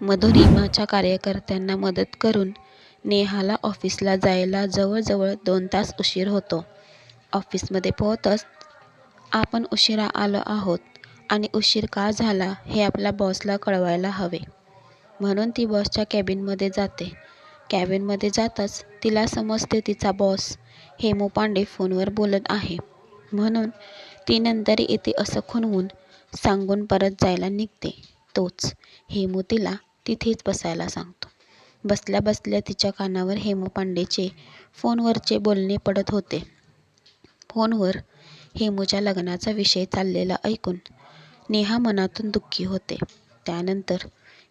मधुरिमाच्या कार्यकर्त्यांना मदत करून नेहाला ऑफिसला जायला जवळजवळ 2 तास उशीर होतो. ऑफिसमध्ये पोहोचताच आपण उशिरा आलो आहोत आणि उशीर का झाला हे आपल्या बॉसला कळवायला हवे, म्हणून ती बॉसच्या कॅबिनमध्ये जाते. कॅबिनमध्ये जाताच तिला समजते तिचा बॉस हेमू पांडे फोनवर बोलत आहे, म्हणून ती नंतर येते असं खुणवून सांगून परत जायला निघते. तोच हेमू तिला तिथेच बसायला सांगतो. बसल्या बसल्या तिच्या कानावर हेमू पांडेचे फोनवरचे बोलणे पडत होते. फोनवर हेमूच्या लग्नाचा विषय चाललेला ऐकून नेहा मनातून दुःखी होते. त्यानंतर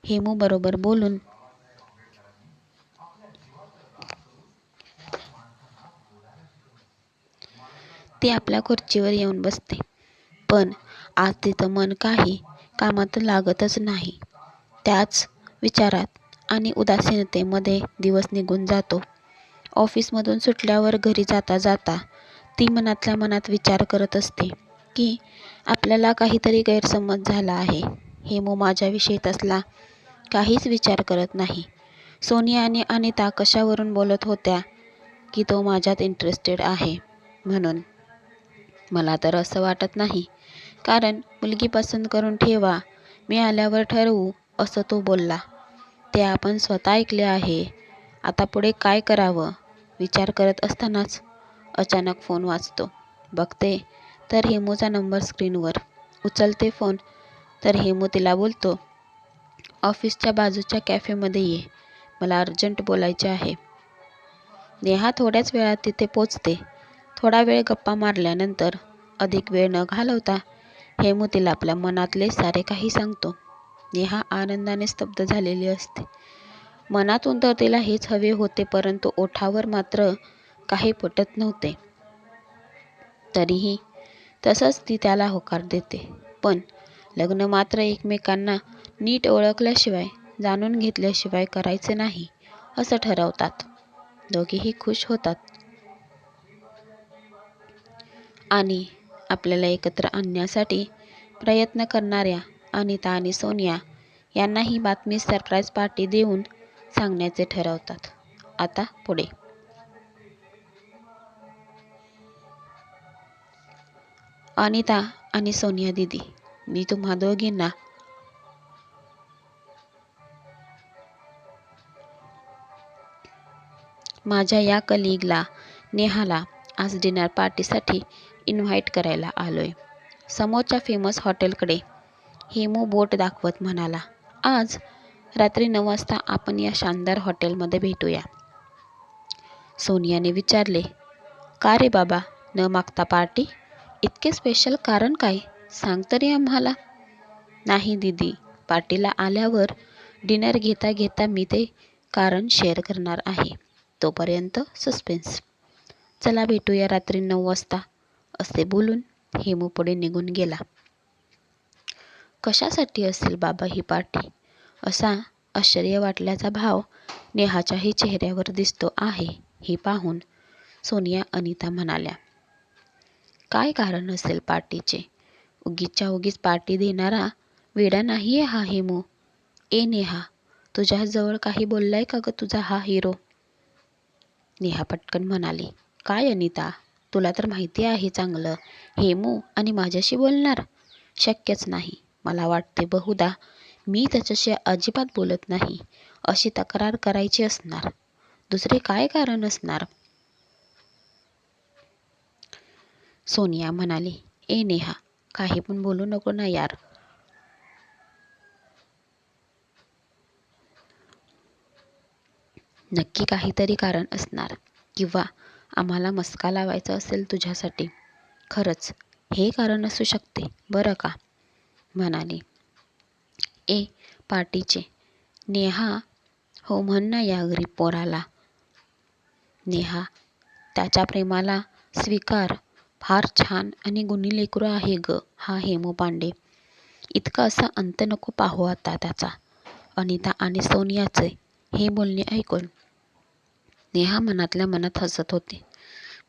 हेमू बरोबर बोलून ती आपल्या खुर्चीवर येऊन बसते. पण आज तिचं मन काही कामात लागतच नाही. त्याच विचारात आणि उदासीनतेमध्ये दिवस निघून जातो. ऑफिसमधून सुटल्यावर घरी जाता जाता ती मनातल्या मनात विचार करत असते की आपल्याला काहीतरी गैरसमज झाला आहे. हेमू माझ्याविषयी तसला काहीच विचार करत नाही. सोनिया आणि अनिता कशावरून बोलत होत्या की तो माझ्यात इंटरेस्टेड आहे म्हणून. मला तर असं वाटत नाही, कारण मुलगी पसंत करून ठेवा, मी आल्यावर ठरवू असं तो बोलला. ते आपण स्वतः ऐकले आहे. आता पुढे काय करावं विचार करत असतानाच अचानक फोन वाजतो. बघते तर हेमूचा नंबर स्क्रीनवर. उचलते फोन तर हेमू तिला बोलतो, ऑफिसच्या बाजूच्या कॅफेमध्ये ये, मला अर्जंट बोलायचे आहे. नेहा थोड्याच वेळात तिथे पोचते. थोडा वेळ गप्पा मारल्यानंतर अधिक वेळ न घालवता हेमू तिला आपल्या मनातले सारे काही सांगतो. नेहा आनंदाने स्तब्ध झालेली असते. मनातून तर तिला हेच हवे होते, परंतु ओठावर मात्र काही पटत नव्हते. तरीही तसंच ती त्याला होकार देते. पण लग्न मात्र एकमेकांना नीट ओळखल्याशिवाय, जाणून घेतल्याशिवाय करायचे नाही असं ठरवतात. दोघेही खुश होतात आणि आपल्याला एकत्र आणण्यासाठी प्रयत्न करणाऱ्या अनिता आणि सोनिया यांना ही बातमी सरप्राईज पार्टी देऊन सांगण्याचे ठरवतात. आता पुढे. अनिता आणि सोनिया दीदी, मी तुम्हा दोघींना माझ्या या कलिगला नेहाला आज डिनर पार्टीसाठी इन्व्हाइट करायला आलोय. समोरच्या फेमस हॉटेलकडे हेमू बोट दाखवत म्हणाला. आज रात्री 9 वाजता आपण या शानदार हॉटेलमध्ये भेटूया. सोनियाने विचारले, का रे बाबा, न मागता पार्टी? इतके स्पेशल कारण काय? सांग तरी आम्हाला. नाही दीदी, पार्टीला आल्यावर डिनर घेता घेता मी ते कारण शेअर करणार आहे. तोपर्यंत सस्पेन्स. चला भेटूया रात्री 9 वाजता, असे बोलून हेमू पुढे निघून गेला. कशासाठी असेल बाबा ही पार्टी, असा आश्चर्य वाटल्याचा भाव नेहाच्याही चेहऱ्यावर दिसतो आहे हे पाहून सोनिया अनिता म्हणाल्या. काय कारण असेल पार्टीचे? उगीच्या उगीच पार्टी देणारा वेडा नाहीये हा हेमू. ए नेहा, तुझ्याजवळ काही बोललाय का ग तुझा हा हिरो? नेहा पटकन म्हणाली. काय अनिता, तुला तर माहिती आहे चांगलं, हेमू आणि माझ्याशी बोलणार शक्यच नाही. मला वाटते बहुधा मी त्याच्याशी अजिबात बोलत नाही अशी तक्रार करायची असणार. दुसरे काय कारण असणार? सोनिया म्हणाली. ए नेहा, काही पण बोलू नको ना यार. नक्की काहीतरी कारण असणार, किंवा आम्हाला मस्का लावायचा असेल तुझ्यासाठी. खरंच हे कारण असू शकते बरं का, म्हणाली. ए पार्टीचे नेहा, हो म्हण ना या गरीब पोराला. नेहा, त्याच्या प्रेमाला स्वीकार. फार छान आणि गुणी लेकरू आहे ग हा हेमू पांडे. इतका असा अंत नको पाहू आता त्याचा. अनिता आणि सोनियाचे हे बोलणे ऐकून नेहा मनातल्या मनात हसत होती.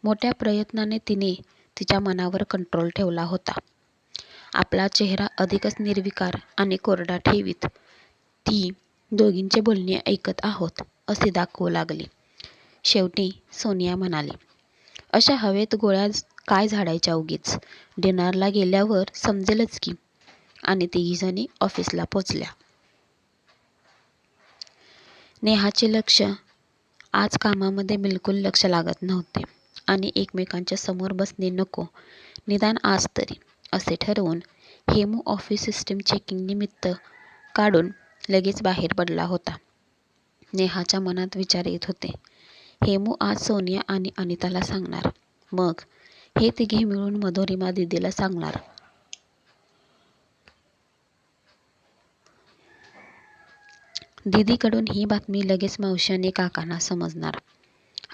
मोठ्या प्रयत्नाने तिने तिच्या मनावर कंट्रोल ठेवला होता. आपला चेहरा अधिकच निर्विकार आणि कोरडा ठेवीत ती दोघींचे बोलणे ऐकत आहोत असे दाखवू लागली. शेवटी सोनिया म्हणाली, अशा हवेत गोळ्या काय झाडायच्या उगीच, डिनरला गेल्यावर समजेलच की. आणि तिघीजणी ऑफिसला पोचल्या. नेहाचे लक्ष आज कामामध्ये बिलकुल लक्ष लागत नव्हते आणि एकमेकांच्या समोर बसणे नको, निदान आज तरी, असे ठरवून हेमू ऑफिस सिस्टीम चेकिंग निमित्त काढून लगेच बाहेर पडला होता. नेहाच्या मनात विचार येत होते, हेमू आज सोनिया आणि अनिताला सांगणार, मग हे तिघे मिळून मधुरिमा दीदीला सांगणार. दीदीकडून ही बातमी लगेच मावशी आणि काकांना समजणार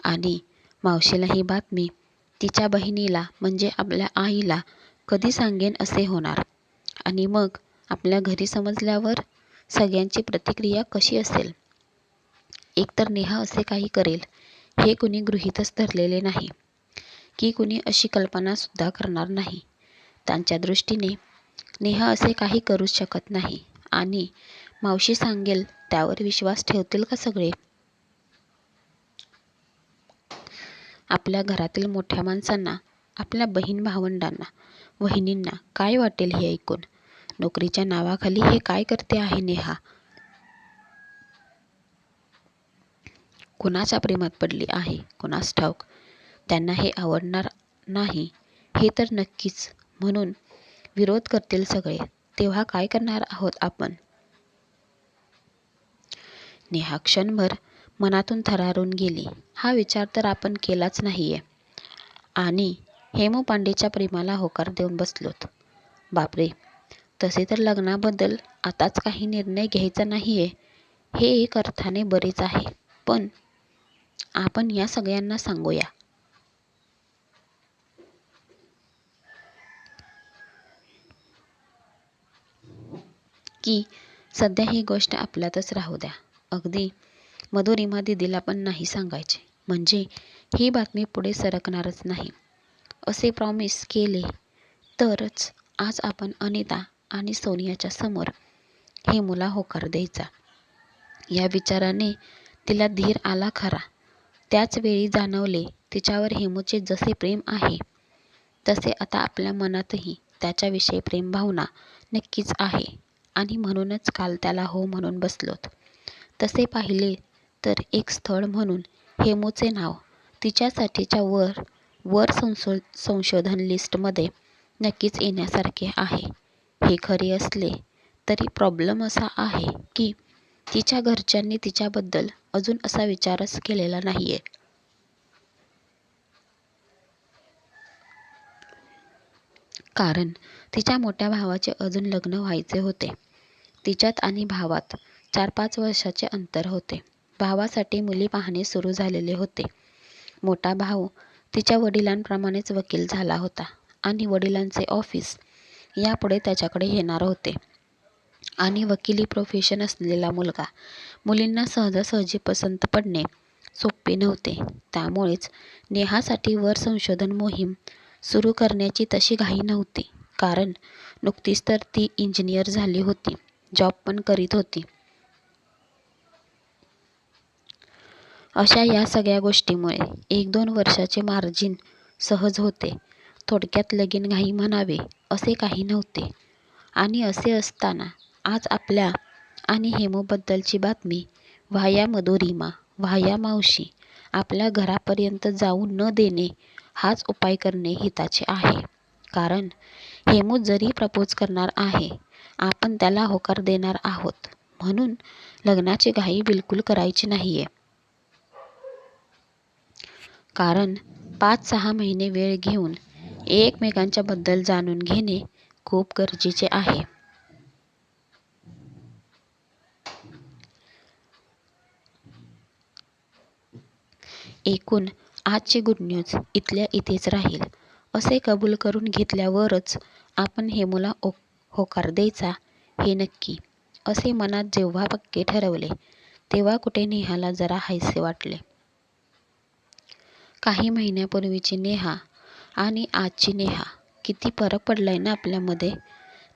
आणि मावशीला ही बातमी तिच्या बहिणीला म्हणजे आपल्या आईला कधी सांगेन असे होणार. आणि मग आपल्या घरी समजल्यावर सगळ्यांची प्रतिक्रिया कशी असेल. एकतर नेहा असे काही करेल हे कुणी गृहीतच धरलेले नाही, की कुणी अशी कल्पनासुद्धा करणार नाही. त्यांच्या दृष्टीने नेहा असे काही करूच शकत नाही आणि मावशी सांगेल त्यावर विश्वास ठेवतील का सगळे. आपल्या घरातील मोठ्या माणसांना, आपल्या बहीण भावंडांना, वहिनींना काय वाटेल हे ऐकून. नोकरीच्या नावाखाली हे काय करते आहे नेहा. कुणाच्या प्रेमात पडली आहे कुणास ठाऊक. त्यांना हे आवडणार नाही हे तर नक्कीच, म्हणून विरोध करतील सगळे. तेव्हा काय करणार आहोत आपण. नेहा क्षणभर मनातून थरारून गेली. हा विचार तर आपण केलाच नाहीये आणि हेमू पांडेच्या प्रेमाला होकार देऊन बसलोत. बापरे, तसे तर लग्नाबद्दल आताच काही निर्णय घ्यायचा नाहीये हे एक अर्थाने बरेच आहे, पण आपण या सगळ्यांना सांगूया की सध्या ही गोष्ट आपल्यातच राहू द्या. अगदी मधुरिमा दीदीला पण नाही सांगायचे, म्हणजे ही बातमी पुढे सरकणारच नाही. असे प्रॉमिस केले तरच आज आपण अनिता आणि सोनियाच्या समोर हेमूला होकार द्यायचा. या विचाराने तिला धीर आला खरा. त्याच वेळी जाणवले तिच्यावर हेमूचे जसे प्रेम आहे तसे आता आपल्या मनातही त्याच्याविषयी प्रेम भावना नक्कीच आहे आणि म्हणूनच काल त्याला हो म्हणून बसलोत. तसे पाहिले तर एक स्थळ म्हणून हेमूचे नाव तिच्यासाठीच्या वर संशोधन लिस्टमध्ये नक्कीच येण्यासारखे आहे. हे खरे असले तरी प्रॉब्लेम असा आहे की तिच्या घरच्यांनी तिच्याबद्दल अजून असा विचारच केलेला नाहीये. कारण तिच्या मोठ्या भावाचे अजून लग्न व्हायचे होते. तिच्यात आणि भावात 4-5 वर्षाचे अंतर होते. भावासाठी मुली पाहणे सुरू झालेले होते. मोठा भाऊ तिच्या वडिलांप्रमाणेच वकील झाला होता आणि वडिलांचे ऑफिस यापुढे त्याच्याकडे येणार होते. आणि वकिली प्रोफेशन असलेला मुलगा मुलींना सहजासहजी पसंत पडणे सोपे नव्हते. त्यामुळेच नेहासाठी वर संशोधन मोहीम सुरू करण्याची तशी घाई नव्हती. कारण नुकतीच तर ती इंजिनियर झाली होती, जॉब पण करीत होती. अशा या सगळ्या गोष्टीमुळे 1-2 वर्षाचे मार्जिन सहज होते. थोडक्यात लगीन घाई म्हणावे असे काही नव्हते. आणि असे असताना आज आपल्या आणि हेमूबद्दलची बातमी व्हाया मधुरिमा, व्हाया मावशी आपल्या घरापर्यंत जाऊ न देणे हाच उपाय करणे हिताचे आहे. कारण हेमू जरी प्रपोज करणार आहे, आपण त्याला होकार देणार आहोत, म्हणून लग्नाची घाई बिलकुल करायची नाहीये. कारण 5-6 महिने वेळ घेऊन एकमेकांच्या बद्दल जाणून घेणे खूप गरजेचे आहे. एकूण आजची गुड न्यूज इथल्या इथेच राहील असे कबूल करून घेतल्यावरच आपण हेमूला होकार द्यायचा हे नक्की, असे मनात जेव्हा पक्के ठरवले तेव्हा कुठे नेहाला जरा हायसे वाटले. काही महिन्यापूर्वीची नेहा आणि आजची नेहा, किती फरक पडलाय ना आपल्यामध्ये.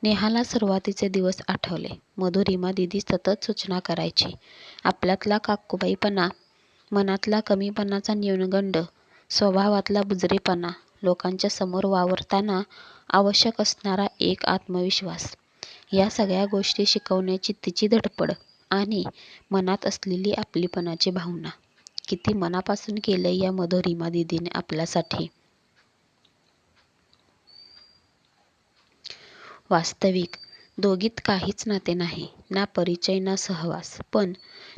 नेहाला सुरुवातीचे दिवस आठवले. मधुरिमा दिदी सतत सूचना करायची. आपल्यातला काकूबाईपणा, मनातला कमीपणाचा न्यूनगंड, स्वभावातला बुजरेपणा, लोकांच्या समोर वावरताना आवश्यक असणारा एक आत्मविश्वास, या सगळ्या गोष्टी शिकवण्याची तिची धडपड आणि मनात असलेली आपलीपणाची भावना. किती मनापासून केलंय या मधुरिमा दिदीने आपल्यासाठी. वास्तविक दोघीत काहीच नाते नाही, ना परिचय ना सहवास, पण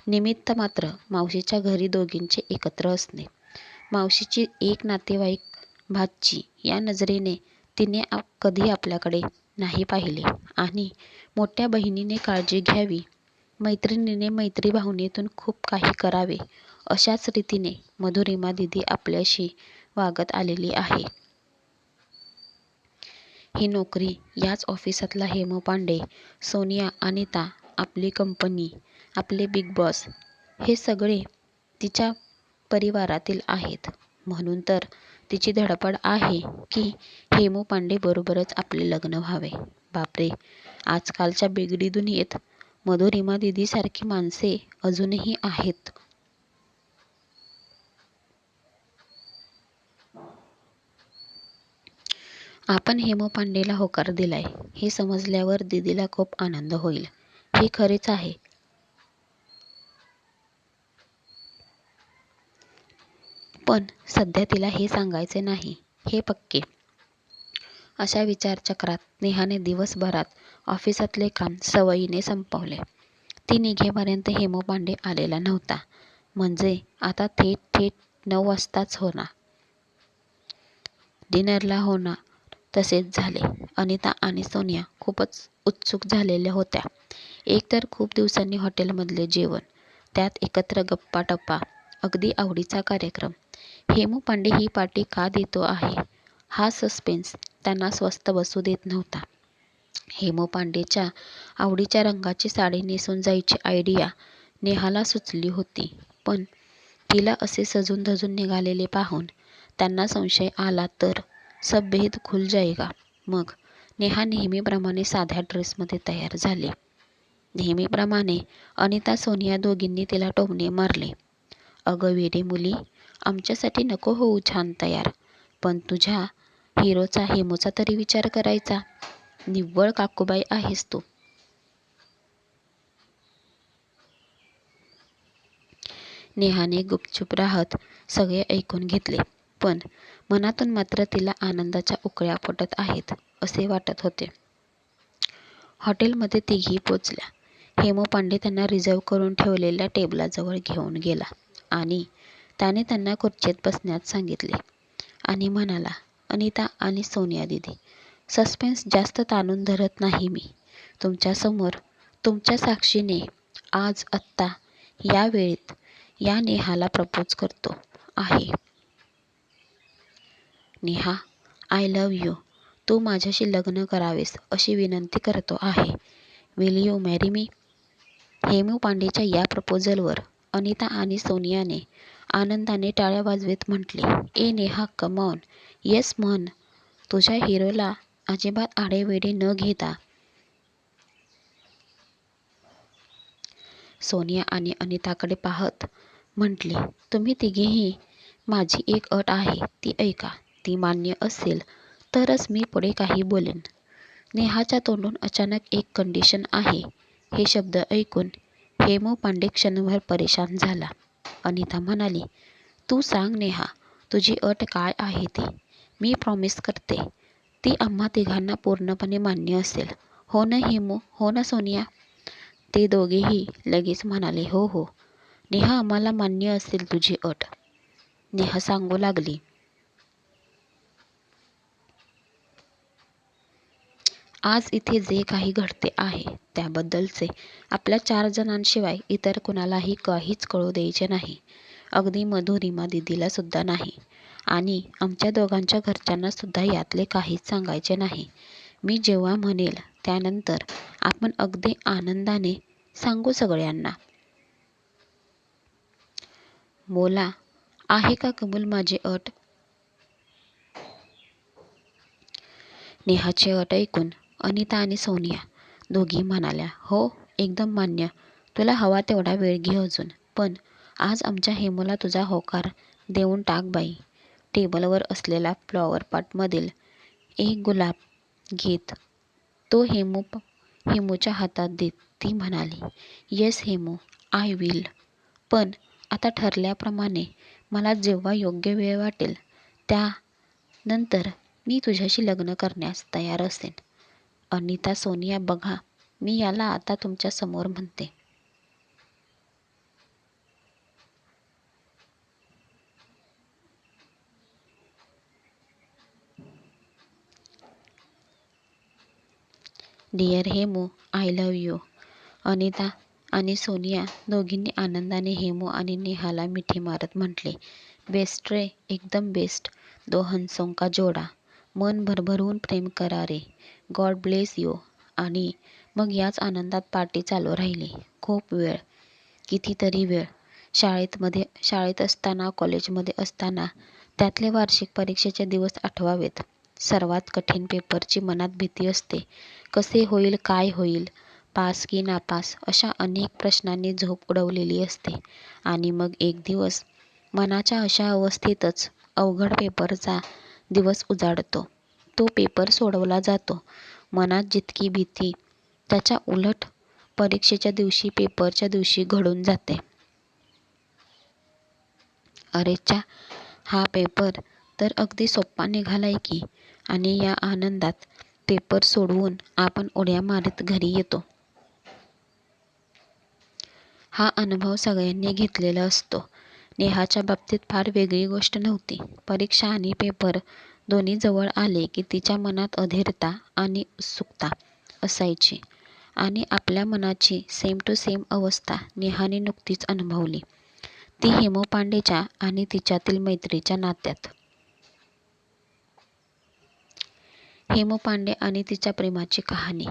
निमित्त मात्र मावशीच्या घरी दोघींचे एकत्र असणे. मावशीची एक नातेवाईक भाची या नजरेने तिने कधी आपल्याकडे नाही पाहिले आणि मोठ्या बहिणीने काळजी घ्यावी, मैत्रिणीने मैत्री भावनेतून खूप काही करावे, अशाच रीतीने मधुरिमा दिदी आपल्याशी वागत आलेली आहे. ही नोकरी, याच ऑफिसातला हेमू पांडे, सोनिया, अनिता, आपली कंपनी, आपले बिग बॉस, हे सगळे तिच्या परिवारातील आहेत. म्हणून तर तिची धडपड आहे की हेमू पांडे बरोबरच आपले लग्न व्हावे. बापरे, आजकालच्या बिगडी दुनियेत मधुरिमा दिदीसारखी माणसे अजूनही आहेत. आपण हेमू पांडेला होकार दिलाय हे समजल्यावर दिदीला खूप आनंद होईल. हे खरेच आहे. पण सध्या तिला हे सांगायचे नाही, हे पक्के. अशा विचारचक्रात नेहाने दिवसभरात ऑफिसातले काम सवयीने संपवले. ती निघेपर्यंत हेमू पांडे आलेला नव्हता. म्हणजे आता थेट थेट 9 वाजताच होणार. डिनरला होणार. तसेच झाले. अनिता आणि सोनिया खूपच उत्सुक झालेल्या होत्या. एकतर खूप दिवसांनी हॉटेलमधले जेवण, त्यात एकत्र गप्पा-टप्पा, अगदी आवडीचा कार्यक्रम. हेमू पांडे ही पार्टी का देतो आहे, हा सस्पेन्स त्यांना स्वस्थ बसू देत नव्हता. हेमू पांडेच्या आवडीच्या रंगाची साडी नेसून जायची आयडिया नेहाला सुचली होती. पण तिला असे सजून धजून निघालेले पाहून त्यांना संशय आला तर सब भेद खुल जाएगा. मग नेहा नेहमीप्रमाणे साध्या ड्रेसमध्ये तयार झाली. नेहमीप्रमाणे अनिता, सोनिया दोघींनी तिला टोमणे मारले. अगं वेडे मुली, आमच्यासाठी नको होऊ छान तयार, पण तुझ्या हिरोचा, हेमूचा तरी विचार करायचा. निव्वळ काकूबाई आहेस तू. नेहाने गुपचूप राहत सगळे ऐकून घेतले. पण मनातून मात्र तिला आनंदाच्या उकळ्या फुटत आहेत असे वाटत होते. हॉटेलमध्ये तिघी पोचल्या. हेमू पांडे त्यांना रिझर्व करून ठेवलेल्या टेबलाजवळ घेऊन गेला आणि त्याने त्यांना खुर्चीत बसण्यास सांगितले आणि म्हणाला, अनिता आणि सोनिया दिदी, सस्पेन्स जास्त ताणून धरत नाही मी. तुमच्यासमोर, तुमच्या साक्षीने आज आत्ता या वेळेत या नेहाला प्रपोज करतो आहे. Neha, I love you. तू माझ्याशी लग्न करावेस अशी विनंती करतो आहे. Will you marry me? Hemu पांडेच्या या प्रपोजलवर अनिता आणि सोनियाने आनंदाने टाळ्या वाजवीत म्हटले, ए नेहा, कम ऑन, येस म्हण. तुझ्या हिरोला अजिबात आडेवेडे न घेता. सोनिया आणि अनिताकडे पाहत म्हटले, तुम्ही तिघेही, माझी एक अट आहे ती ऐका. ती मान्य असेल तरच मी पुढे काही बोलेन. नेहाच्या तोंडून अचानक एक कंडिशन आहे हे शब्द ऐकून हेमू पांडे क्षणभर परेशान झाला. अनिता म्हणाली, तू सांग नेहा, तुझी अट काय आहे ती. मी प्रॉमिस करते ती आम्हा तिघांना पूर्णपणे मान्य असेल. हो ना हेमू, हो ना सोनिया? ते दोघेही लगेच म्हणाले, हो हो नेहा, आम्हाला मान्य असेल तुझी अट. नेहा सांगू लागली, आज इथे जे काही घडते आहे त्याबद्दलचे आपल्या 4 जणांशिवाय इतर कुणालाही काहीच कळू द्यायचे नाही. अगदी मधुरिमा दिदीला सुद्धा नाही आणि आमच्या दोघांच्या घरच्यांना सुद्धा यातले काहीच सांगायचे नाही. मी जेव्हा म्हणेल त्यानंतर आपण अगदी आनंदाने सांगू सगळ्यांना. बोला, आहे का कबूल माझी अट? नेहाची अट ऐकून अनिता आणि सोनिया दोघी म्हणाल्या, हो एकदम मान्य. तुला हवा तेवढा वेळ घे अजून. पण आज आमच्या हेमूला तुझा होकार देऊन टाक बाई. टेबलवर असलेला फ्लॉवर पॉटमधील एक गुलाब घेत तो हेमूच्या हातात देत ती म्हणाली, येस हेमू, आय विल. पण आता ठरल्याप्रमाणे मला जेव्हा योग्य वेळ वाटेल त्यानंतर मी तुझ्याशी लग्न करण्यास तयार असेन. अनिता, सोनिया, बघा मी याला आता तुमच्या समोर म्हणते. Dear Hemu, I love you. Anita आणि सोनिया दोघींनी आनंदाने हेमू आणि नेहाला मिठी मारत म्हटले, बेस्ट रे, एकदम बेस्ट. दो हंसों का जोडा. मन भरभरून प्रेम करा रे. God bless you. आणि मग याच आनंदात पार्टी चालू राहिली. खूप वेळ, कितीतरी वेळ. शाळेत असताना, कॉलेजमध्ये असताना त्यातले वार्षिक परीक्षेचे दिवस आठवावेत. सर्वात कठीण पेपरची मनात भीती असते. कसे होईल, काय होईल, पास की नापास अशा अनेक प्रश्नांनी झोप उडवलेली असते. आणि मग एक दिवस मनाच्या अशा अवस्थेतच अवघड पेपरचा दिवस उजाडतो. तो पेपर सोडवला जातो. मनात जितकी भीती त्याच्या उलट परीक्षेच्या दिवशी, पेपरच्या दिवशी घडून जाते. अरेच्या, हा पेपर तर अगदी सोप्पा निघालाय की. आणि या आनंदात पेपर सोडवून आपण उड्या मारत घरी येतो. हा अनुभव सगळ्यांनी घेतलेला असतो. नेहाच्या बाबतीत फार वेगळी गोष्ट नव्हती. परीक्षा आणि पेपर दोन्ही जवळ आले की तिच्या मनात अधीरता आणि उत्सुकता असायची. आणि आपल्या मनाची सेम टू सेम अवस्था नेहाने नुकतीच अनुभवली. ती हेमू पांडेच्या आणि तिच्यातील मैत्रीच्या नात्यात. हेमू पांडे आणि तिच्या प्रेमाची कहाणी.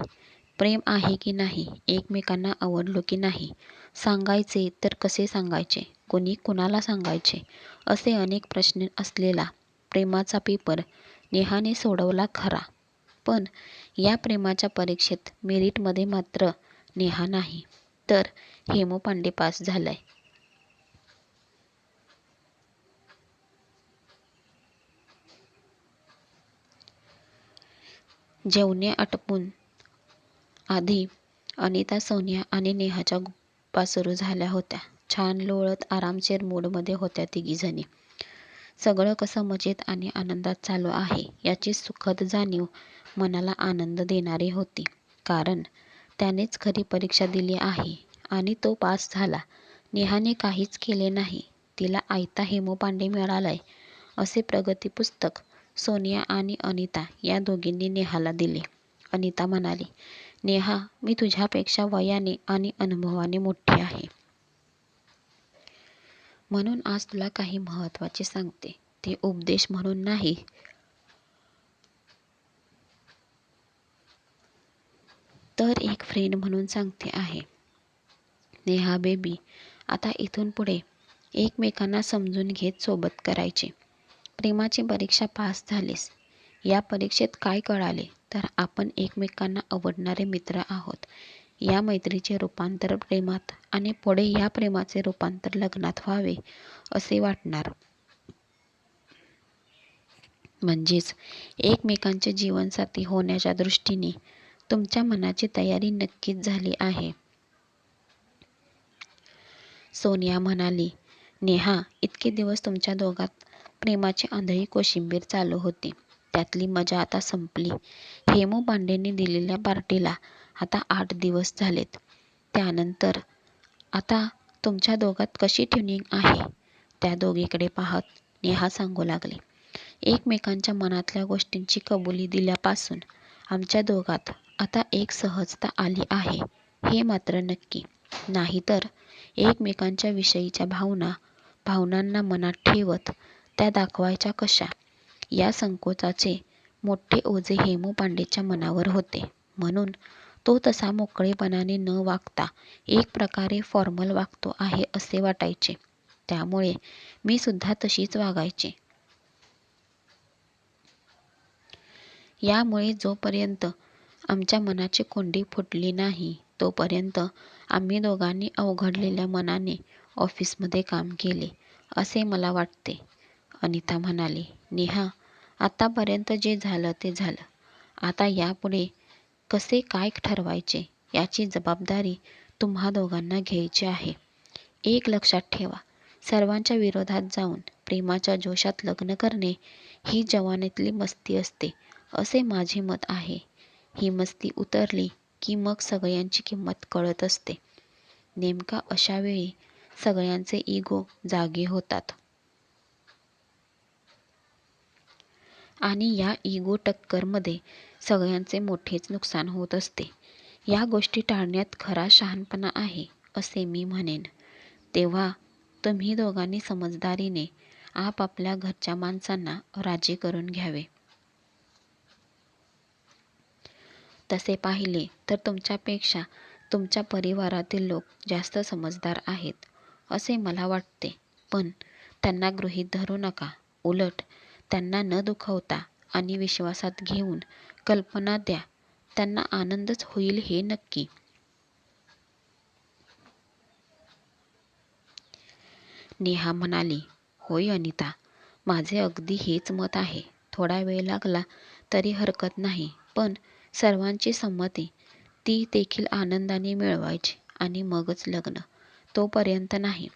प्रेम आहे की नाही, एकमेकांना आवडलो की नाही, सांगायचे तर कसे सांगायचे, कोणी कुणाला सांगायचे, असे अनेक प्रश्न असलेला प्रेमाचा पेपर नेहाने सोडवला खरा. पण या प्रेमाच्या परीक्षेत मेरिटमध्ये मात्र नेहा नाही, तर हेमू पांडे पास झालाय. जेवणे आटपून आधी अनिता, सोनिया आणि नेहाच्या गप्पा सुरू झाल्या होत्या. छान लोळत आरामशीर मूडमध्ये होत्या तिघीजणी. सगळं कसं मजेत आणि आनंदात चालू आहे याची सुखद जाणीव मनाला आनंद देणारी होती. कारण त्यानेच खरी परीक्षा दिली आहे आणि तो पास झाला. नेहाने काहीच केले नाही. तिला आयता हेमू पांडे मिळालाय असे प्रगती पुस्तक सोनिया आणि अनिता या दोघींनी नेहाला दिले. अनिता म्हणाली, नेहा, मी तुझ्यापेक्षा वयाने आणि अनुभवाने मोठी आहे. म्हणून आज तुला काही महत्त्वाचे सांगते. ते उपदेश म्हणून नाही, तर एक फ्रेंड म्हणून सांगते आहे. नेहा बेबी, आता इथून पुढे एकमेकांना समजून घेत सोबत करायचे. प्रेमाची परीक्षा पास झालीस. या परीक्षेत काय कळाले तर आपण एकमेकांना आवडणारे मित्र आहोत. या मैत्रीचे रूपांतर प्रेमात आणि पुढे या प्रेमाचे रूपांतर लग्नात व्हावे असे वाटणार. म्हणजेच एकमेकांचे जीवनसाथी होण्याच्या दृष्टीने तुमच्या मनाची तयारी नक्कीच झाली आहे. सोनिया म्हणाली, नेहा, इतके दिवस तुमच्या दोघात प्रेमाची आंधळी कोशिंबीर चालू होती. त्यातली मजा आता संपली. हेमू पांडेंनी दिलेल्या पार्टीला आता 8 दिवस झालेत. त्यानंतर आता तुमच्या दोघात कशी ट्युनिंग आहे? त्या दोघीकडे पाहत नेहा सांगू लागली, एकमेकांच्या मनातल्या गोष्टींची कबुली दिल्यापासून आमच्या दोघात आता एक सहजता आली आहे, हे मात्र नक्की. नाहीतर एकमेकांच्या विषयीच्या भावनांना मनात ठेवत त्या दाखवायच्या कशा, या संकोचाचे मोठे ओझे हेमू पांडेच्या मनावर होते. म्हणून तो तसा मोकळेपणाने न वागता एक प्रकारे फॉर्मल वागतो आहे असे वाटायचे. त्यामुळे मी सुद्धा तशीच वागायचे. यामुळे जोपर्यंत आमच्या मनाची कोंडी फुटली नाही तोपर्यंत आम्ही दोघांनी अवघडलेल्या मनाने ऑफिसमध्ये काम केले असे मला वाटते. अनिता म्हणाली. नेहा, आतापर्यंत जे झालं ते झालं. आता यापुढे कसे काय ठरवायचे याची जबाबदारी तुम्हा दोघांना घ्यायची आहे. एक लक्षात ठेवा, सर्वांच्या विरोधात जाऊन प्रेमाच्या जोशात लग्न करणे ही जवानीतली मस्ती असते असे माझे मत आहे. ही मस्ती उतरली की मग सगळ्यांची किंमत कळत असते. नेमका अशा वेळी सगळ्यांचे इगो जागे होतात आणि या इगो टक्करमध्ये सगळ्यांचे मोठेच नुकसान होत असते. या गोष्टी टाळण्यात खरा शहाणपणा आहे असे मी म्हणेन. तेव्हा तुम्ही दोघांनी समजदारीने आपापल्या घरच्या माणसांना राजी करून घ्यावे. तसे पाहिले तर तुमच्यापेक्षा तुमच्या परिवारातील लोक जास्त समजदार आहेत असे मला वाटते. पण त्यांना गृहीत धरू नका. उलट त्यांना न दुखवता आणि विश्वासात घेऊन कल्पना द्या. त्यांना आनंदच होईल हे नक्की. नेहा म्हणाली. होय अनिता, माझे अगदी हेच मत आहे. थोडा वेळ लागला तरी हरकत नाही, पण सर्वांची संमती ती देखील आनंदाने मिळवायची आणि मगच लग्न, तोपर्यंत नाही.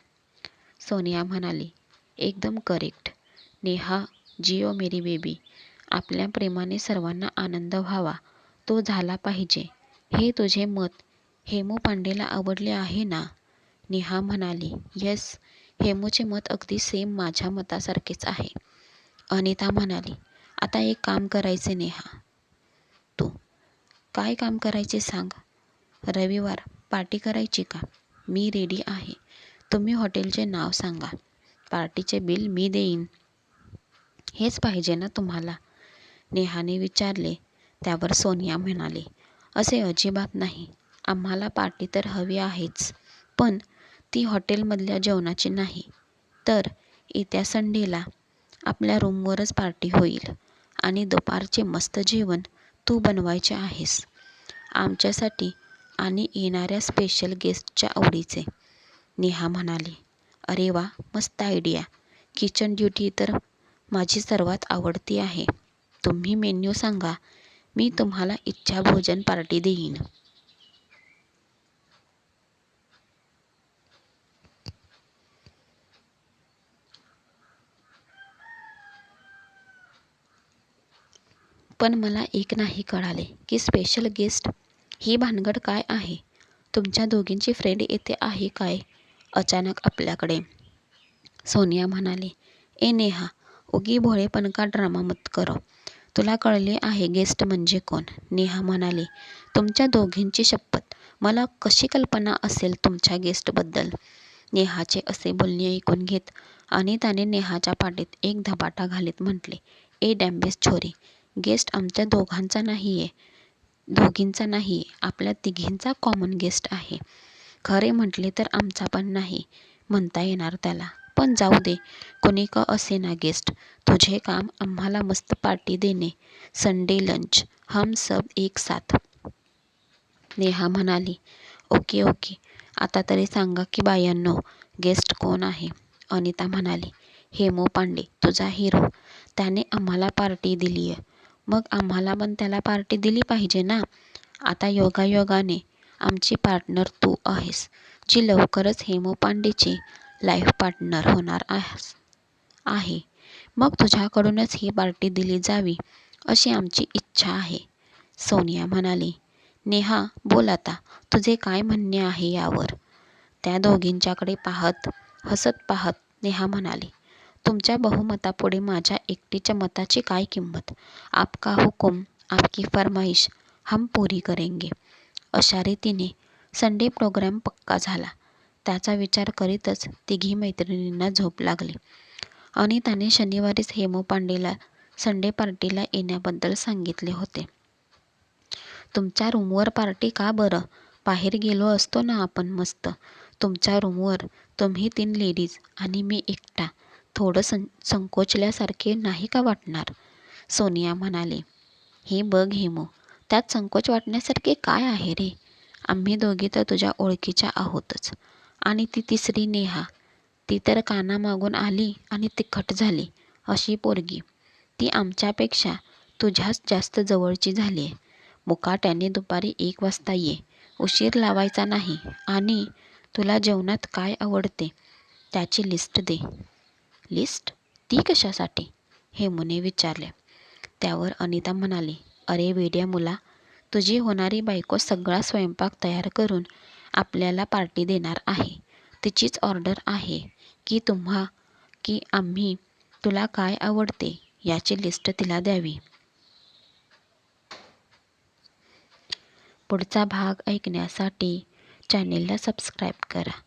सोनिया म्हणाली. एकदम करेक्ट. नेहा, जिओ मेरी बेबी. आपल्या प्रेमाने सर्वांना आनंद व्हावा, तो झाला पाहिजे. हे तुझे मत हेमू पांडेला आवडले आहे ना? नेहा म्हणाली. येस, हेमूचे मत अगदी सेम माझ्या मतासारखेच आहे. अनिता म्हणाली. आता एक काम करायचे नेहा. तू काय काम करायचे सांग? रविवार पार्टी करायची का? मी रेडी आहे. तुम्ही हॉटेलचे नाव सांगा, पार्टीचे बिल मी देईन. हेच पाहिजे ना तुम्हाला? नेहाने विचारले. त्यावर सोनिया म्हणाली. असे अजिबात नाही. आम्हाला पार्टी तर हवी आहेच, पण ती हॉटेलमधल्या जेवणाची नाही. तर येत्या संडेला आपल्या रूमवरच पार्टी होईल आणि दुपारचे मस्त जेवण तू बनवायचे आहेस आमच्यासाठी आणि येणाऱ्या स्पेशल गेस्टच्या आवडीचे. नेहा म्हणाली. अरे वा, मस्त आयडिया. किचन ड्युटी तर माझी सर्वात आवडती आहे. तुम्ही मेन्यू सांगा, मी तुम्हाला इच्छाभोजन पार्टी देईन. पण मला एक नाही कळाले की स्पेशल गेस्ट ही भानगड काय आहे? तुमच्या दोघींची फ्रेंड येते आहे काय अचानक आपल्याकडे? सोनिया म्हणाली. ए नेहा, उगी भोळेपण का ड्रामा मत करो. तुला कळले आहे गेस्ट म्हणजे कोण? नेहा म्हणाली. तुमच्या दोघींची शपथ, मला कशी कल्पना असेल तुमच्या गेस्टबद्दल? नेहाचे असे बोलणे ऐकून घेत अनिताने नेहाच्या पाठीत एक धपाटा घालीत म्हटले. ए डॅम्बेस छोरी, गेस्ट आमच्या दोघींचा नाहीये, आपल्या तिघींचा कॉमन गेस्ट आहे. खरे म्हटले तर आमचा पण नाही म्हणता येणार त्याला. पण जाऊ दे, कोणी का असेना गेस्ट. तुझे काम आम्हाला मस्त पार्टी देणे. संडे लंच, हम सब एक साथ. नेहा म्हणाली. ओके ओके, आता तरी सांगा की बायांनो, गेस्ट कोण आहे? अनिता म्हणाली. हेमू पांडे, तुझा हिरो. त्याने आम्हाला पार्टी दिलीय, मग आम्हाला पण त्याला पार्टी दिली पाहिजे ना? आता योगायोगाने आमची पार्टनर तू आहेस, जी लवकरच हेमू पांडेची लाईफ पार्टनर होणार आहे. मग तुझ्याकडूनच ही पार्टी दिली जावी अशी आमची इच्छा आहे. सोनिया म्हणाली. नेहा, बोल आता, तुझे काय म्हणणे आहे यावर? त्या दोघींच्याकडे हसत पाहत नेहा म्हणाली. तुमच्या बहुमतापुढे माझ्या एकटीच्या मताची काय किंमत? आपका हुकुम, आपकी फरमाईश, हम पूरी करेंगे. अशा रीतीने संडे प्रोग्राम पक्का झाला. त्याचा विचार करीतच तिघी मैत्रिणींना झोप लागली. अनिताने शनिवारीच हेमू पांडेला संडे पार्टीला येण्याबद्दल सांगितले होते. तुमच्या रूमवर पार्टी का बरं? बाहेर गेलो असतो ना आपण मस्त. तुमच्या रूमवर तुम्ही 3 लेडीज आणि मी एकटा. थोडं संकोचल्यासारखे नाही का वाटणार? सोनिया म्हणाली. हे बघ हेमू, त्यात संकोच वाटण्यासारखे काय आहे रे? आम्ही दोघी तर तुझ्या ओळखीच्या आहोतच. आणि ती तिसरी नेहा, ती तर कानामागून आली आणि तिखट झाली अशी पोरगी. ती आमच्यापेक्षा तुझ्याच जास्त जवळची झाली आहे. मुकाट्याने दुपारी 1 वाजता ये. उशीर लावायचा नाही. आणि तुला जेवणात काय आवडते त्याची लिस्ट दे. लिस्ट? ती कशासाठी? हेमूने विचारले. त्यावर अनिता म्हणाली, अरे वेड्या मुला, तुझी होणारी बायको सगळा स्वयंपाक तयार करून आपल्याला पार्टी देणार आहे. तिचीच ऑर्डर आहे की आम्ही तुला काय आवडते याची लिस्ट तिला द्यावी. पुढचा भाग ऐकण्यासाठी चॅनेलला सबस्क्राईब करा.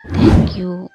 थँक्यू.